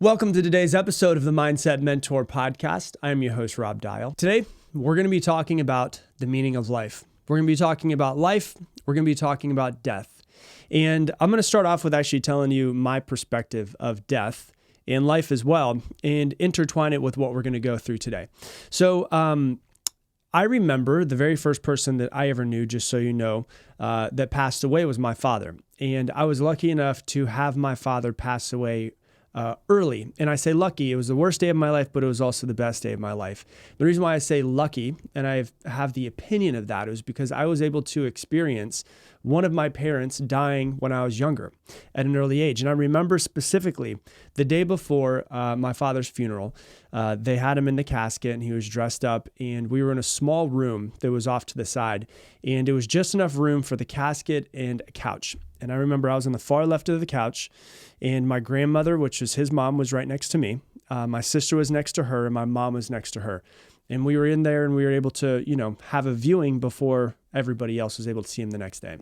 Welcome to today's episode of the Mindset Mentor Podcast. I am your host, Rob Dial. Today, we're going to be talking about the meaning of life. We're going to be talking about life. We're going to be talking about death. And I'm going to start off with actually telling you my perspective of death and life as well, and intertwine it with what we're going to go through today. So, I remember the very first person that I ever knew, just so you know, that passed away was my father. And I was lucky enough to have my father pass away early. And I say lucky, it was the worst day of my life, but it was also the best day of my life. The reason why I say lucky, and I have the opinion of that, is because I was able to experience one of my parents dying when I was younger at an early age. And I remember specifically the day before my father's funeral, they had him in the casket and he was dressed up, and we were in a small room that was off to the side, and it was just enough room for the casket and a couch. And I remember I was on the far left of the couch, and my grandmother, which was his mom, was right next to me. My sister was next to her, and my mom was next to her. And we were in there, and we were able to, have a viewing before everybody else was able to see him the next day.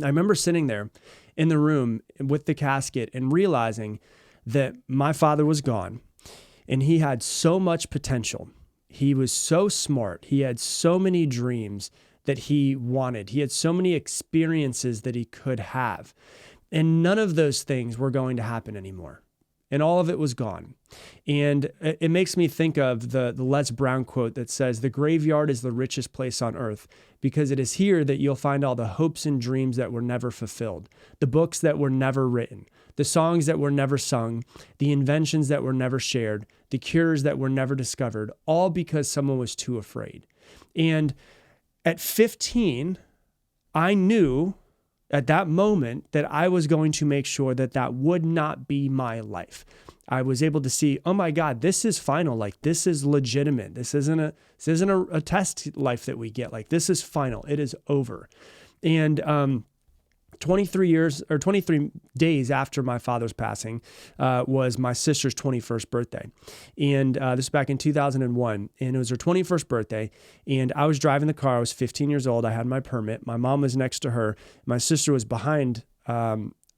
I remember sitting there in the room with the casket and realizing that my father was gone, and he had so much potential. He was so smart. He had so many dreams that he wanted. He had so many experiences that he could have. And none of those things were going to happen anymore. And all of it was gone. And it makes me think of the Les Brown quote that says, "The graveyard is the richest place on earth, because it is here that you'll find all the hopes and dreams that were never fulfilled, the books that were never written, the songs that were never sung, the inventions that were never shared, the cures that were never discovered, all because someone was too afraid." And at 15, I knew at that moment that I was going to make sure that that would not be my life. I was able to see, oh my God, this is final. Like, this is legitimate. This isn't a test life that we get. Like, this is final. It is over. And 23 days after my father's passing was my sister's 21st birthday. And this was back in 2001. And it was her 21st birthday. And I was driving the car. I was 15 years old. I had my permit. My mom was next to her. My sister was behind.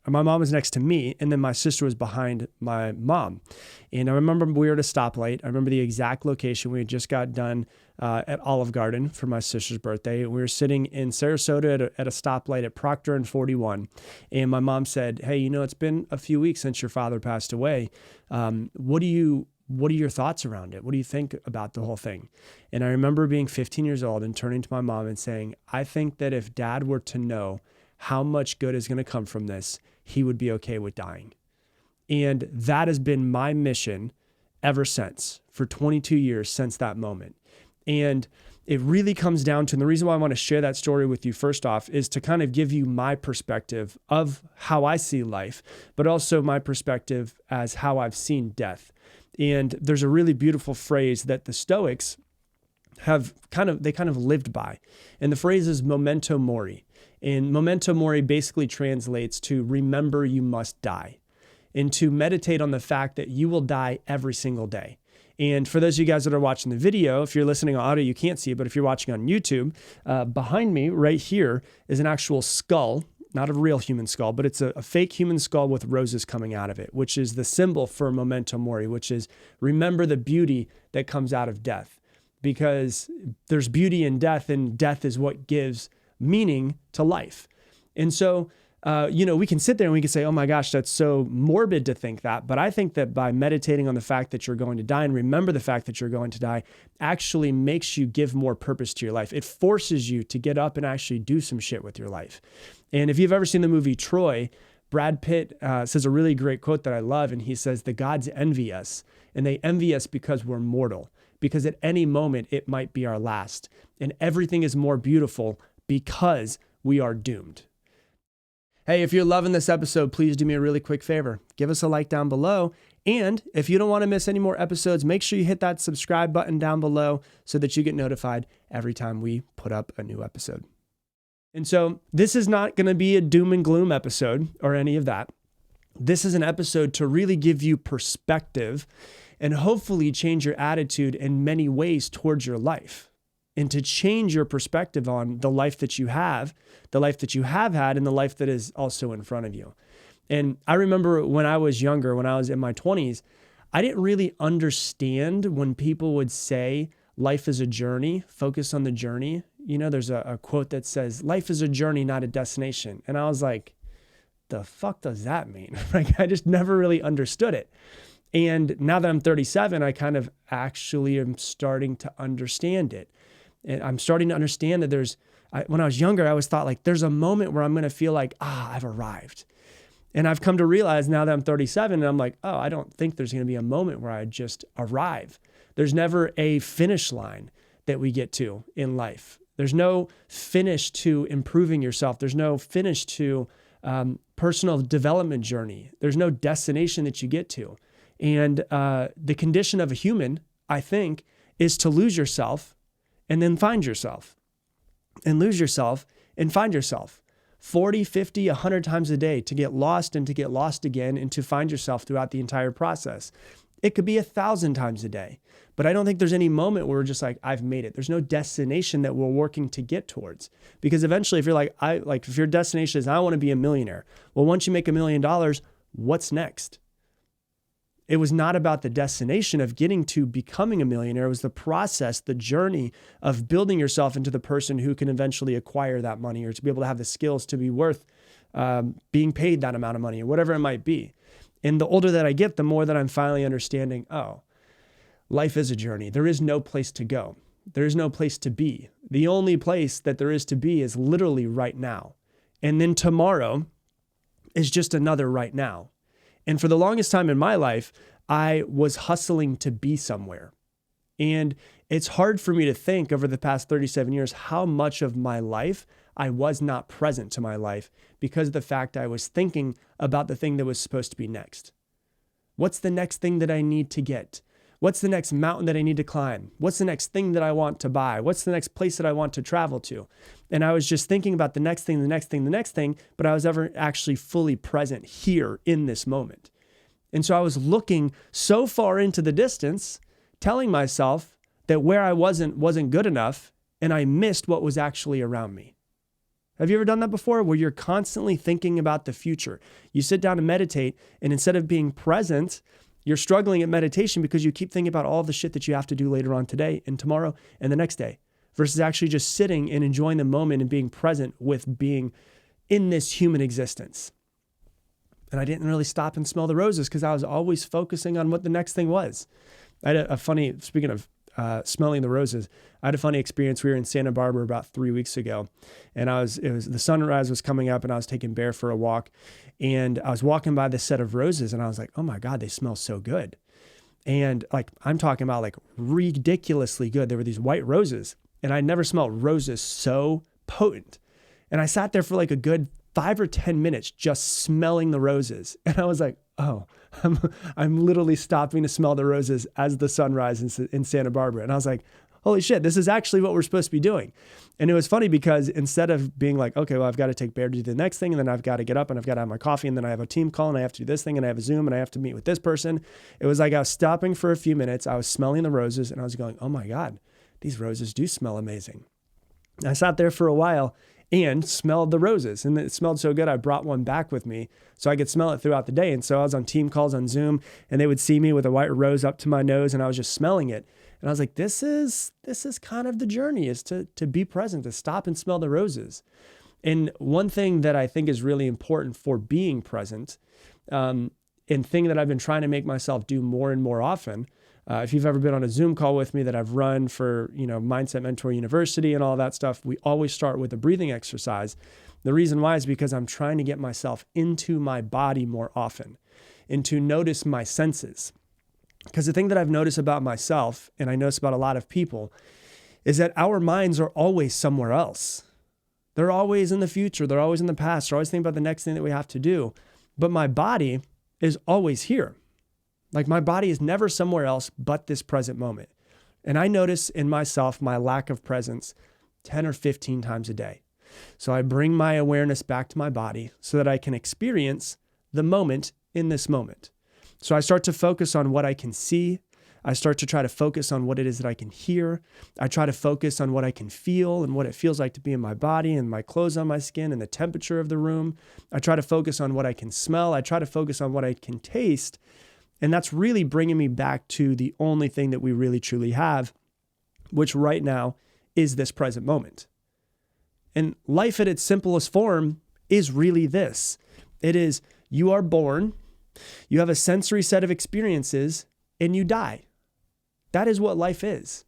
My mom was next to me, and then my sister was behind my mom. And I remember we were at a stoplight. I remember the exact location. We had just got done at Olive Garden for my sister's birthday. We were sitting in Sarasota at a stoplight at Proctor and 41. And my mom said, "Hey, it's been a few weeks since your father passed away. What are your thoughts around it? What do you think about the whole thing?" And I remember being 15 years old and turning to my mom and saying, "I think that if Dad were to know how much good is going to come from this, he would be okay with dying." And that has been my mission ever since, for 22 years since that moment. And it really comes down to, and the reason why I want to share that story with you first off is to kind of give you my perspective of how I see life, but also my perspective as how I've seen death. And there's a really beautiful phrase that the Stoics have kind of lived by. And the phrase is memento mori. And memento mori basically translates to remember you must die, and to meditate on the fact that you will die every single day. And for those of you guys that are watching the video, if you're listening on audio, you can't see it, but if you're watching on YouTube, behind me right here is an actual skull, not a real human skull, but it's a fake human skull with roses coming out of it, which is the symbol for memento mori, which is remember the beauty that comes out of death, because there's beauty in death, and death is what gives meaning to life. And so, we can sit there and we can say, oh my gosh, that's so morbid to think that. But I think that by meditating on the fact that you're going to die and remember the fact that you're going to die actually makes you give more purpose to your life. It forces you to get up and actually do some shit with your life. And if you've ever seen the movie Troy, Brad Pitt says a really great quote that I love. And he says, "The gods envy us, and they envy us because we're mortal, because at any moment it might be our last. And everything is more beautiful because we are doomed." Hey, if you're loving this episode, please do me a really quick favor. Give us a like down below. And if you don't want to miss any more episodes, make sure you hit that subscribe button down below so that you get notified every time we put up a new episode. And so this is not going to be a doom and gloom episode or any of that. This is an episode to really give you perspective and hopefully change your attitude in many ways towards your life, and to change your perspective on the life that you have had, and the life that is also in front of you. And I remember when I was younger, when I was in my 20s, I didn't really understand when people would say life is a journey, focus on the journey. You know, there's a quote that says, life is a journey, not a destination. And I was like, the fuck does that mean? Like, I just never really understood it. And now that I'm 37, I kind of actually am starting to understand it. And I'm starting to understand that when I was younger, I always thought like, there's a moment where I'm going to feel like, I've arrived. And I've come to realize now that I'm 37 and I'm like, I don't think there's going to be a moment where I just arrive. There's never a finish line that we get to in life. There's no finish to improving yourself. There's no finish to personal development journey. There's no destination that you get to. And the condition of a human, I think, is to lose yourself and then find yourself, and lose yourself and find yourself 40, 50, 100 times a day, to get lost and to get lost again and to find yourself throughout the entire process. It could be 1,000 times a day, but I don't think there's any moment where we're just like, I've made it. There's no destination that we're working to get towards, because eventually if you're like, if your destination is, I want to be a millionaire. Well, once you make $1 million, what's next? It was not about the destination of getting to becoming a millionaire. It was the process, the journey of building yourself into the person who can eventually acquire that money, or to be able to have the skills to be worth being paid that amount of money, or whatever it might be. And the older that I get, the more that I'm finally understanding, life is a journey. There is no place to go. There is no place to be. The only place that there is to be is literally right now. And then tomorrow is just another right now. And for the longest time in my life, I was hustling to be somewhere. And it's hard for me to think over the past 37 years how much of my life I was not present to my life because of the fact I was thinking about the thing that was supposed to be next. What's the next thing that I need to get? What's the next mountain that I need to climb? What's the next thing that I want to buy? What's the next place that I want to travel to? And I was just thinking about the next thing, the next thing, the next thing, but I was never actually fully present here in this moment. And so I was looking so far into the distance, telling myself that where I wasn't good enough, and I missed what was actually around me. Have you ever done that before, where you're constantly thinking about the future? You sit down and meditate, and instead of being present, you're struggling at meditation because you keep thinking about all the shit that you have to do later on today and tomorrow and the next day, versus actually just sitting and enjoying the moment and being present with being in this human existence. And I didn't really stop and smell the roses because I was always focusing on what the next thing was. I had speaking of smelling the roses, I had a funny experience. We were in Santa Barbara about 3 weeks ago, and the sunrise was coming up, and I was taking Bear for a walk, and I was walking by this set of roses, and I was like, oh my God, they smell so good. And like, I'm talking about like ridiculously good. There were these white roses, and I never smelled roses so potent. And I sat there for like a good 5 or 10 minutes just smelling the roses. And I was like, I'm literally stopping to smell the roses as the sun rises in Santa Barbara. And I was like, holy shit, this is actually what we're supposed to be doing. And it was funny because instead of being like, okay, well, I've got to take Bear to do the next thing, and then I've got to get up and I've got to have my coffee, and then I have a team call and I have to do this thing, and I have a Zoom and I have to meet with this person. It was like I was stopping for a few minutes. I was smelling the roses and I was going, oh my God, these roses do smell amazing. And I sat there for a while and smelled the roses. And it smelled so good, I brought one back with me so I could smell it throughout the day. And so I was on team calls on Zoom, and they would see me with a white rose up to my nose, and I was just smelling it. And I was like, this is kind of the journey, is to be present, to stop and smell the roses. And one thing that I think is really important for being present, and thing that I've been trying to make myself do more and more often, if you've ever been on a Zoom call with me that I've run for, Mindset Mentor University and all that stuff, we always start with a breathing exercise. The reason why is because I'm trying to get myself into my body more often and to notice my senses. Because the thing that I've noticed about myself, and I notice about a lot of people, is that our minds are always somewhere else. They're always in the future. They're always in the past. They're always thinking about the next thing that we have to do. But my body is always here. Like, my body is never somewhere else but this present moment. And I notice in myself my lack of presence 10 or 15 times a day. So I bring my awareness back to my body so that I can experience the moment in this moment. So I start to focus on what I can see. I start to try to focus on what it is that I can hear. I try to focus on what I can feel and what it feels like to be in my body and my clothes on my skin and the temperature of the room. I try to focus on what I can smell. I try to focus on what I can taste. And that's really bringing me back to the only thing that we really truly have, which right now is this present moment. And life at its simplest form is really this. It is, you are born, you have a sensory set of experiences, and you die. That is what life is.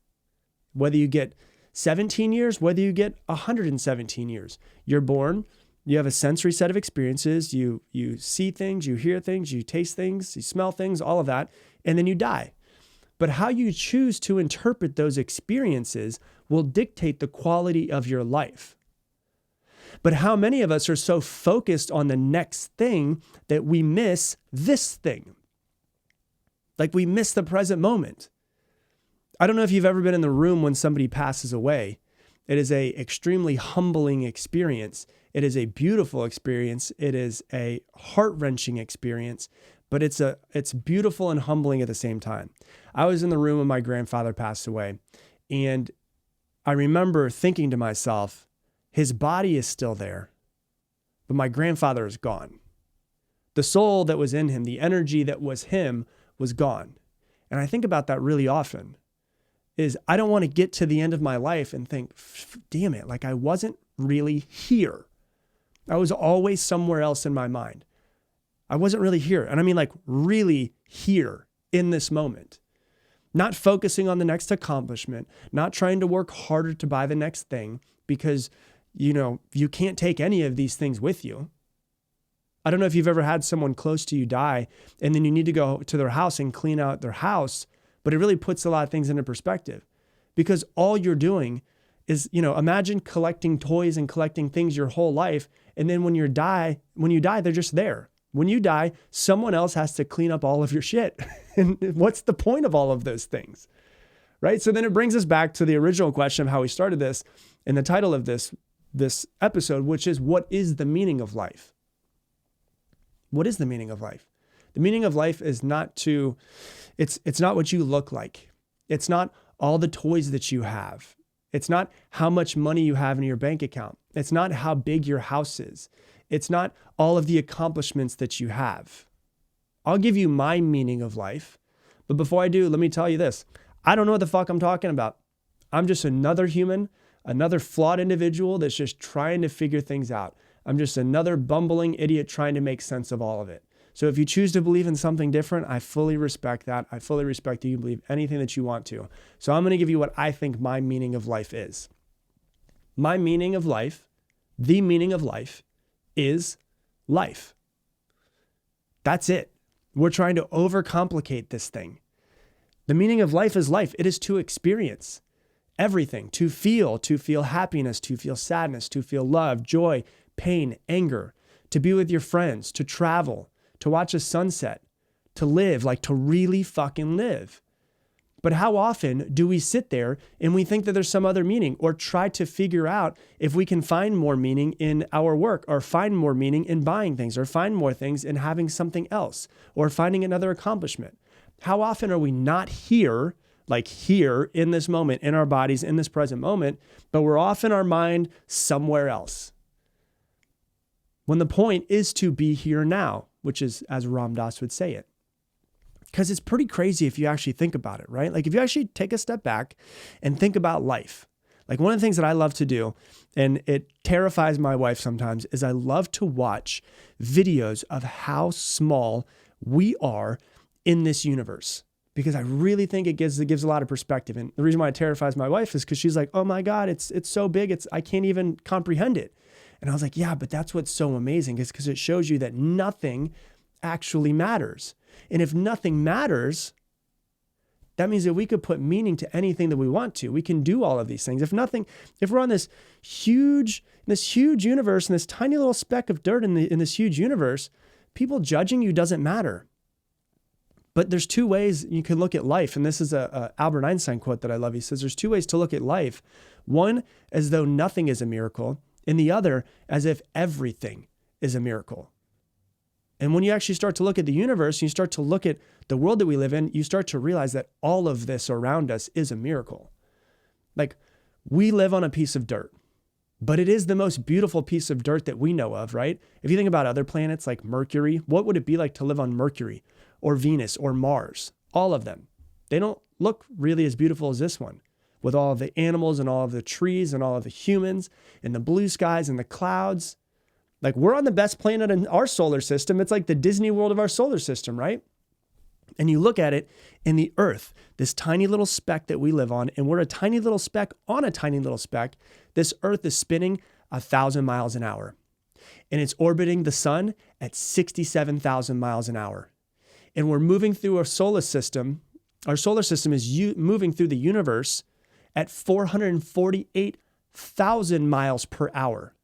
Whether you get 17 years, whether you get 117 years, you're born, you have a sensory set of experiences, you see things, you hear things, you taste things, you smell things, all of that, and then you die. But how you choose to interpret those experiences will dictate the quality of your life. But how many of us are so focused on the next thing that we miss this thing? Like we miss the present moment. I don't know if you've ever been in the room when somebody passes away. It is an extremely humbling experience. It is a beautiful experience. It is a heart-wrenching experience, but it's beautiful and humbling at the same time. I was in the room when my grandfather passed away, and I remember thinking to myself, his body is still there, but my grandfather is gone. The soul that was in him, the energy that was him, was gone. And I think about that really often, is I don't want to get to the end of my life and think, damn it, like I wasn't really here. I was always somewhere else in my mind. I wasn't really here. And I mean like really here in this moment. Not focusing on the next accomplishment, not trying to work harder to buy the next thing because you can't take any of these things with you. I don't know if you've ever had someone close to you die and then you need to go to their house and clean out their house, but it really puts a lot of things into perspective because all you're doing is, imagine collecting toys and collecting things your whole life. And then when you die, they're just there. When you die, someone else has to clean up all of your shit. And what's the point of all of those things? Right? So then it brings us back to the original question of how we started this and the title of this episode, which is, what is the meaning of life? What is the meaning of life? The meaning of life is it's not what you look like. It's not all the toys that you have. It's not how much money you have in your bank account. It's not how big your house is. It's not all of the accomplishments that you have. I'll give you my meaning of life. But before I do, let me tell you this. I don't know what the fuck I'm talking about. I'm just another human, another flawed individual that's just trying to figure things out. I'm just another bumbling idiot trying to make sense of all of it. So if you choose to believe in something different, I fully respect that. I fully respect that you believe anything that you want to. So I'm going to give you what I think my meaning of life is. My meaning of life, the meaning of life, is life. That's it. We're trying to overcomplicate this thing. The meaning of life is life. It is to experience everything, to feel happiness, to feel sadness, to feel love, joy, pain, anger, to be with your friends, to travel, to watch a sunset, to live, like to really fucking live. But how often do we sit there and we think that there's some other meaning or try to figure out if we can find more meaning in our work or find more meaning in buying things or find more things in having something else or finding another accomplishment? How often are we not here, like here in this moment, in our bodies, in this present moment, but we're off in our mind somewhere else? When the point is to be here now, which is as Ram Dass would say it. Because it's pretty crazy if you actually think about it, right? Like if you actually take a step back and think about life. Like one of the things that I love to do, and it terrifies my wife sometimes, is I love to watch videos of how small we are in this universe. Because I really think it gives a lot of perspective. And the reason why it terrifies my wife is because she's like, oh my God, it's so big, I can't even comprehend it. And I was like, yeah, but that's what's so amazing, is because it shows you that nothing actually matters. And if nothing matters, that means that we could put meaning to anything that we want to. We can do all of these things. If we're on this huge universe and this tiny little speck of dirt in this huge universe, people judging you doesn't matter. But there's two ways you can look at life. And this is a Albert Einstein quote that I love. He says, there's two ways to look at life. One, as though nothing is a miracle, and the other, as if everything is a miracle. And when you actually start to look at the universe, you start to look at the world that we live in, you start to realize that all of this around us is a miracle. Like, we live on a piece of dirt, but it is the most beautiful piece of dirt that we know of, right? If you think about other planets like Mercury, what would it be like to live on Mercury or Venus or Mars? All of them. They don't look really as beautiful as this one, with all of the animals and all of the trees and all of the humans and the blue skies and the clouds. Like, we're on the best planet in our solar system. It's like the Disney World of our solar system, right? And you look at it in the Earth, this tiny little speck that we live on, and we're a tiny little speck on a tiny little speck. This Earth is spinning 1,000 miles an hour, and it's orbiting the sun at 67,000 miles an hour. And we're moving through our solar system. Our solar system is moving through the universe at 448,000 miles per hour.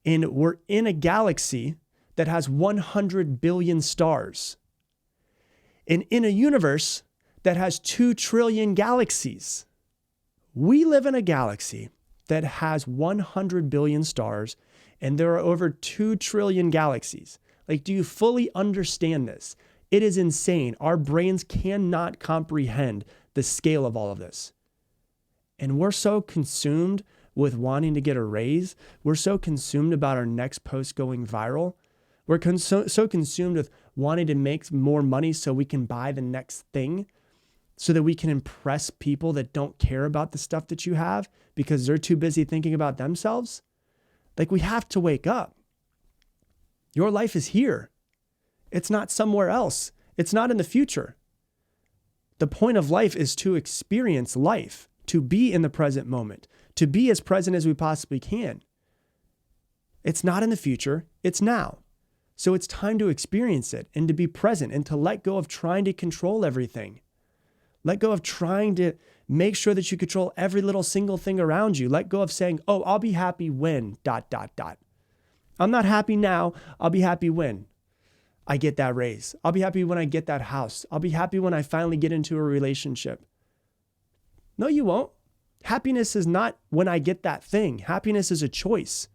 And we're in a galaxy that has 100 billion stars. And in a universe that has 2 trillion galaxies. We live in a galaxy that has 100 billion stars, and there are over 2 trillion galaxies. Like, do you fully understand this? It is insane. Our brains cannot comprehend the scale of all of this. And we're so consumed with wanting to get a raise. We're so consumed about our next post going viral. We're so consumed with wanting to make more money so we can buy the next thing, so that we can impress people that don't care about the stuff that you have because they're too busy thinking about themselves. Like, we have to wake up. Your life is here. It's not somewhere else. It's not in the future. The point of life is to experience life, to be in the present moment, to be as present as we possibly can. It's not in the future, it's now. So it's time to experience it and to be present and to let go of trying to control everything. Let go of trying to make sure that you control every little single thing around you. Let go of saying, oh, I'll be happy when ... I'm not happy now. I'll be happy when I get that raise. I'll be happy when I get that house. I'll be happy when I finally get into a relationship. No, you won't. Happiness is not when I get that thing. Happiness is a choice.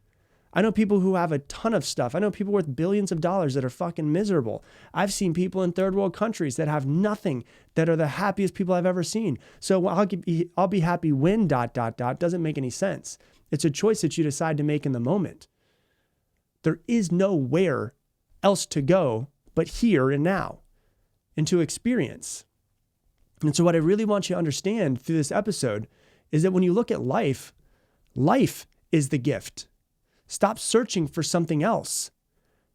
I know people who have a ton of stuff. I know people worth billions of dollars that are fucking miserable. I've seen people in third world countries that have nothing that are the happiest people I've ever seen. So I'll be happy when ... doesn't make any sense. It's a choice that you decide to make in the moment. There is nowhere else to go but here and now and to experience. And so what I really want you to understand through this episode is that when you look at life, life is the gift. Stop searching for something else,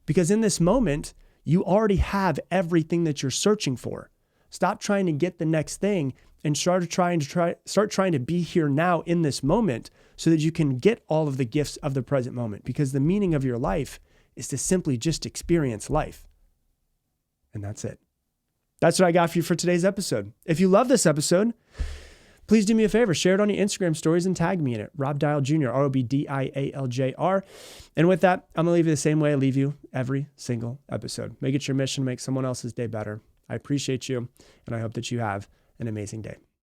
because in this moment, you already have everything that you're searching for. Stop trying to get the next thing and start trying to be here now in this moment so that you can get all of the gifts of the present moment, because the meaning of your life is to simply just experience life. And that's it. That's what I got for you for today's episode. If you love this episode, please do me a favor, share it on your Instagram stories and tag me in it, Rob Dial Jr., ROBDIALJR. And with that, I'm going to leave you the same way I leave you every single episode. Make it your mission to make someone else's day better. I appreciate you, and I hope that you have an amazing day.